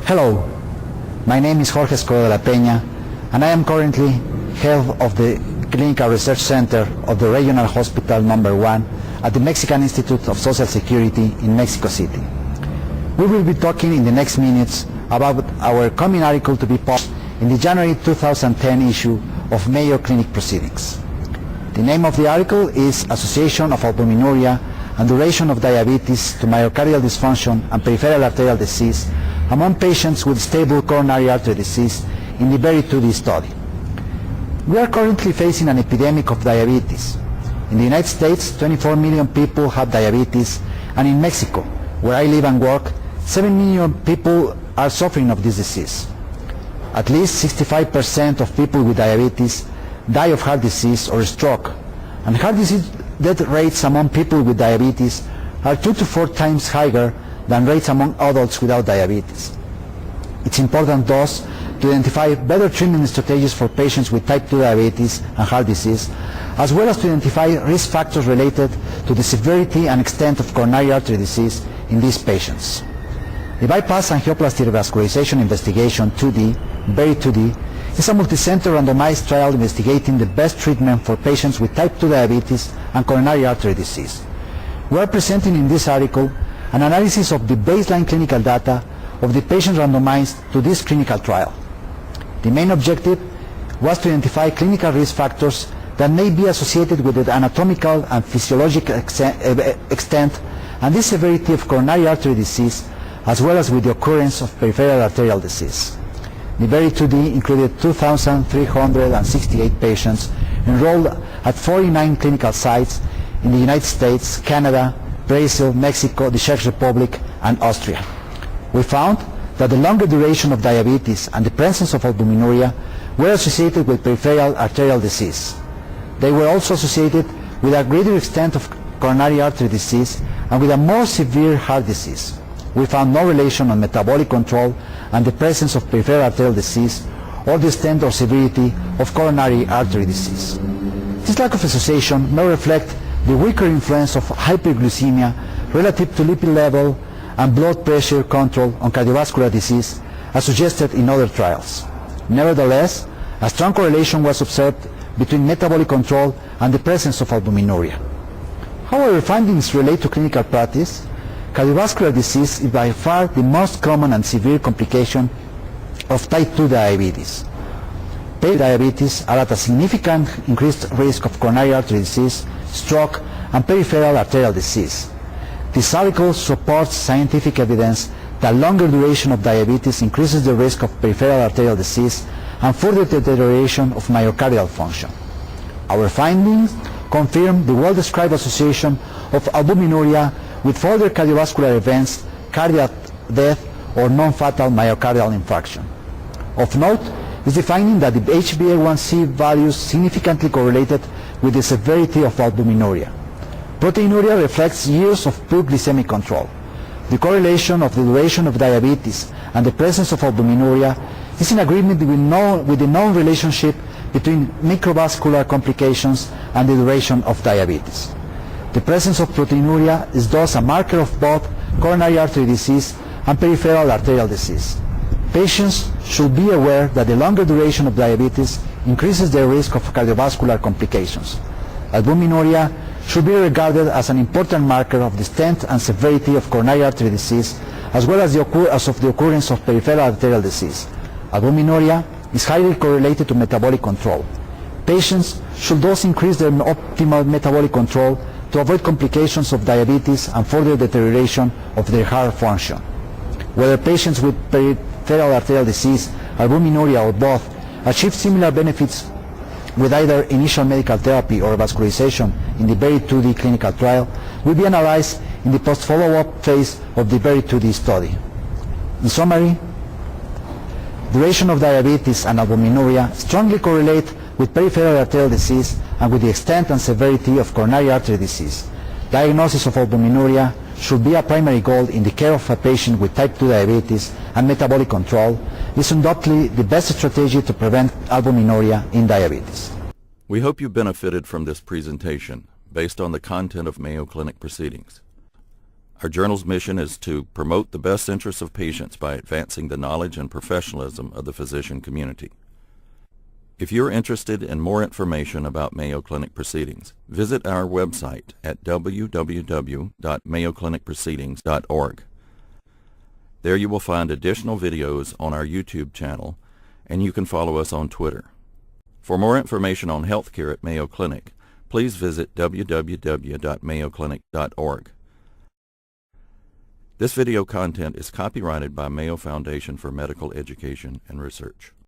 Hello, my name is Jorge Escobedo de la Peña, and I am currently head of the Clinical Research Center of the Regional Hospital Number 1 at the Mexican Institute of Social Security in Mexico City. We will be talking in the next minutes about our coming article to be published in the January 2010 issue of Mayo Clinic Proceedings. The name of the article is Association of Albuminuria and Duration of Diabetes to Myocardial Dysfunction and Peripheral Arterial Disease among patients with stable coronary artery disease in the BERI-2D study. We are currently facing an epidemic of diabetes. In the United States, 24 million people have diabetes, and in Mexico, where I live and work, 7 million people are suffering of this disease. At least 65% of people with diabetes die of heart disease or stroke, and heart disease death rates among people with diabetes are 2 to 4 times higher than rates among adults without diabetes. It's important thus to identify better treatment strategies for patients with type 2 diabetes and heart disease, as well as to identify risk factors related to the severity and extent of coronary artery disease in these patients. The Bypass Angioplasty Revascularization Investigation 2D, BERI-2D, is a multi-center randomized trial investigating the best treatment for patients with type 2 diabetes and coronary artery disease. We are presenting in this article an analysis of the baseline clinical data of the patients randomized to this clinical trial. The main objective was to identify clinical risk factors that may be associated with the anatomical and physiological extent and the severity of coronary artery disease, as well as with the occurrence of peripheral arterial disease. The BERI-2D included 2,368 patients enrolled at 49 clinical sites in the United States, Canada, Brazil, Mexico, the Czech Republic, and Austria. We found that the longer duration of diabetes and the presence of albuminuria were associated with peripheral arterial disease. They were also associated with a greater extent of coronary artery disease and with a more severe heart disease. We found no relation on metabolic control and the presence of peripheral arterial disease or the extent or severity of coronary artery disease. This lack of association may reflect the weaker influence of hyperglycemia relative to lipid level and blood pressure control on cardiovascular disease as suggested in other trials. Nevertheless, a strong correlation was observed between metabolic control and the presence of albuminuria. However, findings relate to clinical practice. Cardiovascular disease is by far the most common and severe complication of type 2 diabetes. Patients with diabetes are at a significant increased risk of coronary artery disease, stroke, and peripheral arterial disease. This article supports scientific evidence that longer duration of diabetes increases the risk of peripheral arterial disease and further deterioration of myocardial function. Our findings confirm the well-described association of albuminuria with further cardiovascular events, cardiac death, or non-fatal myocardial infarction. Of note is the finding that the HbA1c values significantly correlated with the severity of albuminuria. Proteinuria reflects years of poor glycemic control. The correlation of the duration of diabetes and the presence of albuminuria is in agreement with the known relationship between microvascular complications and the duration of diabetes. The presence of proteinuria is thus a marker of both coronary artery disease and peripheral arterial disease. Patients should be aware that the longer duration of diabetes increases their risk of cardiovascular complications. Albuminuria should be regarded as an important marker of the extent and severity of coronary artery disease, as well as of the occurrence of peripheral arterial disease. Albuminuria is highly correlated to metabolic control. Patients should thus increase their optimal metabolic control to avoid complications of diabetes and further deterioration of their heart function. Whether patients with peripheral arterial disease, albuminuria, or both achieve similar benefits with either initial medical therapy or vascularization in the BERI-2D clinical trial will be analyzed in the post-follow-up phase of the BERI-2D study. In summary, duration of diabetes and albuminuria strongly correlate with peripheral arterial disease and with the extent and severity of coronary artery disease. Diagnosis of albuminuria should be a primary goal in the care of a patient with type 2 diabetes, and metabolic control is undoubtedly the best strategy to prevent albuminuria in diabetes. We hope you benefited from this presentation based on the content of Mayo Clinic Proceedings. Our journal's mission is to promote the best interests of patients by advancing the knowledge and professionalism of the physician community. If you're interested in more information about Mayo Clinic Proceedings, visit our website at www.mayoclinicproceedings.org. There you will find additional videos on our YouTube channel, and you can follow us on Twitter. For more information on healthcare at Mayo Clinic, please visit www.mayoclinic.org. This video content is copyrighted by Mayo Foundation for Medical Education and Research.